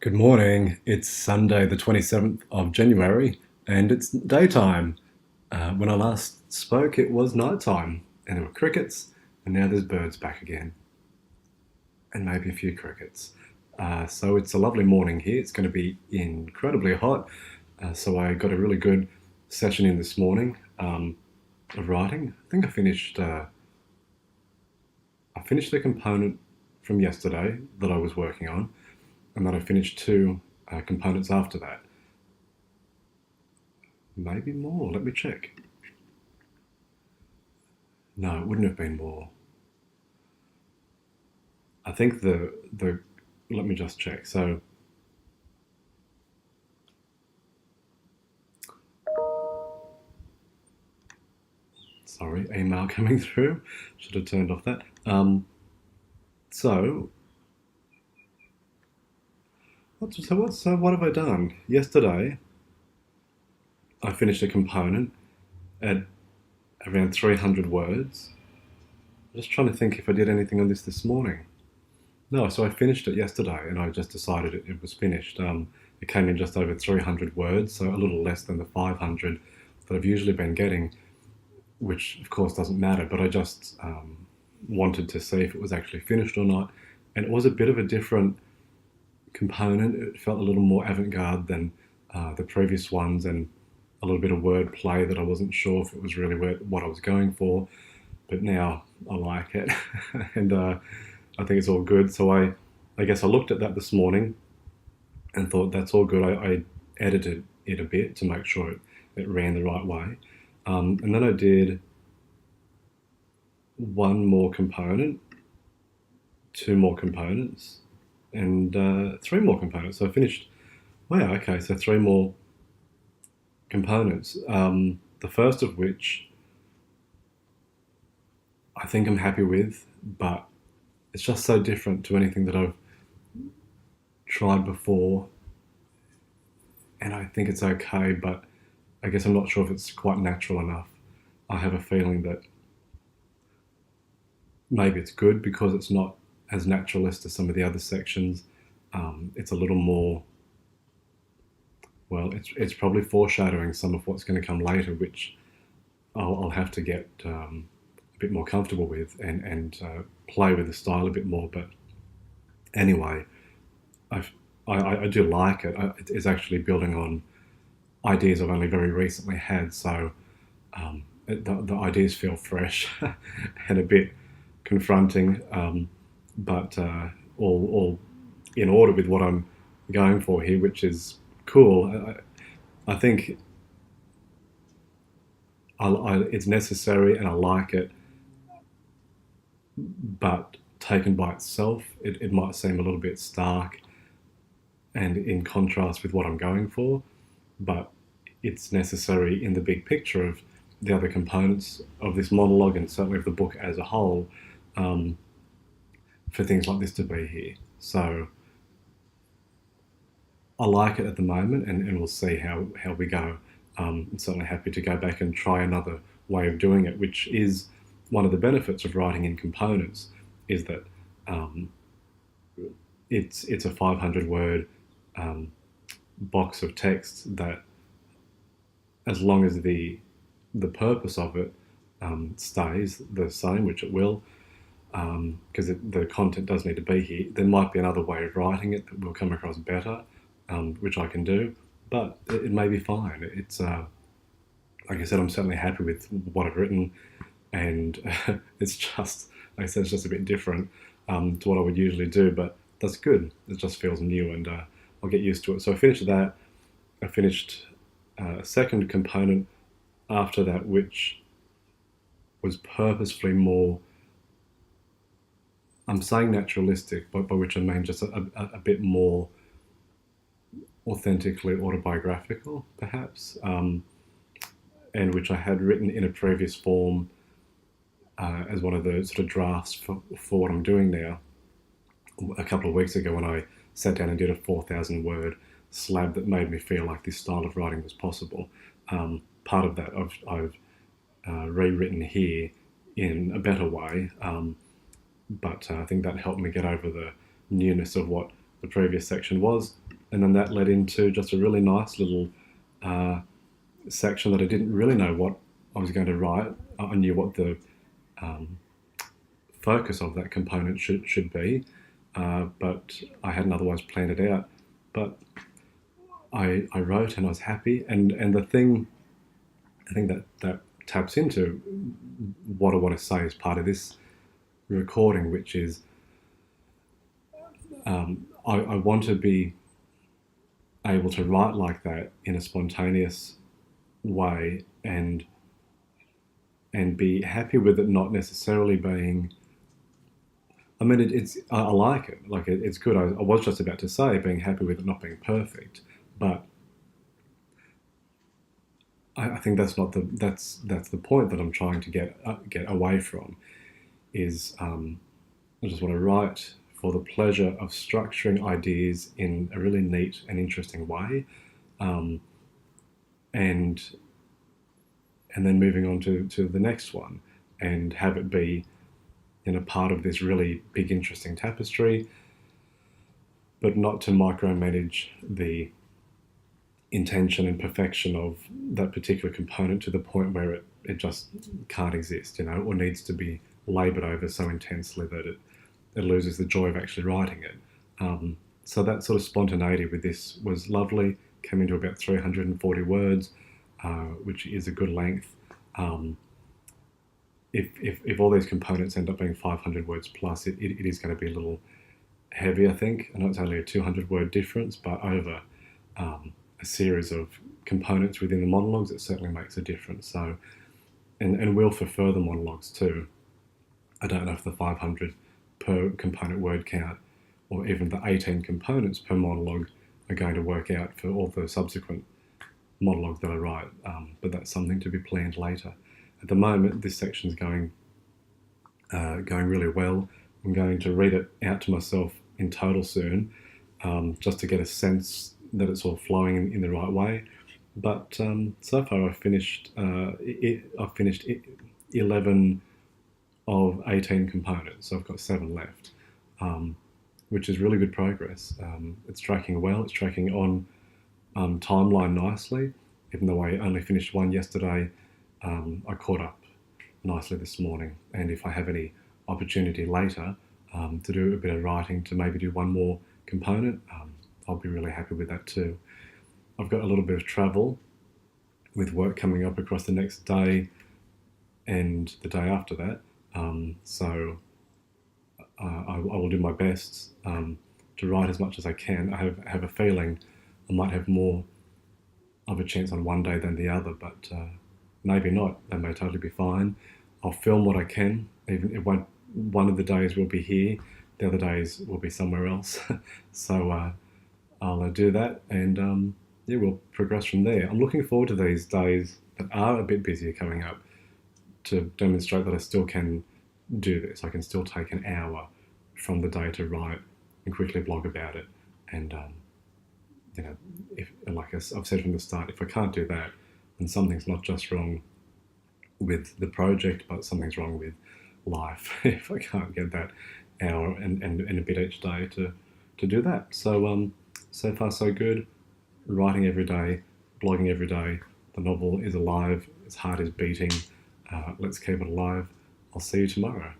Good morning. It's Sunday, the 27th of January, and it's daytime. When I last spoke, it was nighttime, and there were crickets, and now there's birds back again, and maybe a few crickets. So it's a lovely morning here. It's going to be incredibly hot. So I got a really good session in this morning of writing. I think I finished the component from yesterday that I was working on, and then I finished two components after that. Maybe more. Let me check. No, it wouldn't have been more. I think the let me just check. So sorry, email coming through. Should have turned off that. So what have I done? Yesterday, I finished a component at around 300 words. I'm just trying to think if I did anything on this morning. No, so I finished it yesterday, and I just decided it was finished. It came in just over 300 words, so a little less than the 500 that I've usually been getting, which of course doesn't matter, but I just wanted to see if it was actually finished or not. And it was a bit of a different component. It felt a little more avant-garde than the previous ones, and a little bit of wordplay that I wasn't sure if it was really what I was going for. But now I like it, and I think it's all good. So I guess I looked at that this morning and thought that's all good. I edited it a bit to make sure it ran the right way. And then I did one more component, two more components, and three more components. So I finished, wow, okay, so three more components. The first of which I think I'm happy with, but it's just so different to anything that I've tried before. And I think it's okay, but I guess I'm not sure if it's quite natural enough. I have a feeling that maybe it's good because it's not as naturalist as some of the other sections. It's a little more, well, it's probably foreshadowing some of what's going to come later, which I'll have to get a bit more comfortable with and play with the style a bit more. But anyway, I do like it. It's actually building on ideas I've only very recently had, so the ideas feel fresh and a bit confronting, but all in order with what I'm going for here, which is cool. I think it's necessary and I like it, but taken by itself, it might seem a little bit stark and in contrast with what I'm going for, but it's necessary in the big picture of the other components of this monologue and certainly of the book as a whole, for things like this to be here. So I like it at the moment, and we'll see how we go. I'm certainly happy to go back and try another way of doing it, which is one of the benefits of writing in components, is that it's a 500 word box of text that, as long as the purpose of it stays the same, which it will, because the content does need to be here. There might be another way of writing it that will come across better, which I can do, but it may be fine. It's like I said, I'm certainly happy with what I've written, and it's just, like I said, it's just a bit different to what I would usually do, but that's good. It just feels new, and I'll get used to it. So I finished that. I finished a second component after that, which was purposefully more, I'm saying naturalistic, but by which I mean just a bit more authentically autobiographical, perhaps, and which I had written in a previous form as one of the sort of drafts for what I'm doing now, a couple of weeks ago when I sat down and did a 4,000 word slab that made me feel like this style of writing was possible. Part of that I've rewritten here in a better way, but I think that helped me get over the newness of what the previous section was. and then that led into just a really nice little uh, section that I didn't really know what I was going to write. I knew what the um, focus of that component should be, but I hadn't otherwise planned it out. But I wrote and I was happy, and the thing I think that taps into what I want to say as part of this recording, which is I want to be able to write like that in a spontaneous way and be happy with it not necessarily being. I mean, it's I like it. Like it's good. I was just about to say being happy with it not being perfect, but I think that's not that's the point that I'm trying to get away from. Is I just want to write for the pleasure of structuring ideas in a really neat and interesting way, um, and and then moving on to the next one and have it be part of this really big interesting tapestry, but not to micromanage the intention and perfection of that particular component to the point where it just can't exist, or needs to be laboured over so intensely that it loses the joy of actually writing it. So that sort of spontaneity with this was lovely. Came into about 340 words, which is a good length. If all these components end up being 500 words plus, it is going to be a little heavy, I think. I know it's only a 200-word difference, but over a series of components within the monologues, it certainly makes a difference. So, and will for further monologues too. I don't know if the 500 per component word count or even the 18 components per monologue are going to work out for all the subsequent monologues that I write, but that's something to be planned later. At the moment, this section's going really well. I'm going to read it out to myself in total soon, just to get a sense that it's all flowing in the right way. But so far, I've finished 11 of 18 components, so I've got 7 left, which is really good progress. It's tracking well. It's tracking on timeline nicely, even though I only finished one yesterday. I caught up nicely this morning, and if I have any opportunity later to do a bit of writing to maybe do one more component, I'll be really happy with that too. I've got a little bit of travel with work coming up across the next day and the day after that, so I will do my best to write as much as I can. I have a feeling I might have more of a chance on one day than the other, but maybe not. They may totally be fine. I'll film what I can. Even it won't. One of the days will be here, the other days will be somewhere else. So I'll do that, and yeah, we'll progress from there. I'm looking forward to these days that are a bit busier coming up to demonstrate that I still can do this. I can still take an hour from the day to write and quickly blog about it. And if, like I've said from the start, if I can't do that, then something's not just wrong with the project, but something's wrong with life. If I can't get that hour and a bit each day to do that. So so far so good. Writing every day, blogging every day. The novel is alive. Its heart is beating. Let's keep it alive. I'll see you tomorrow.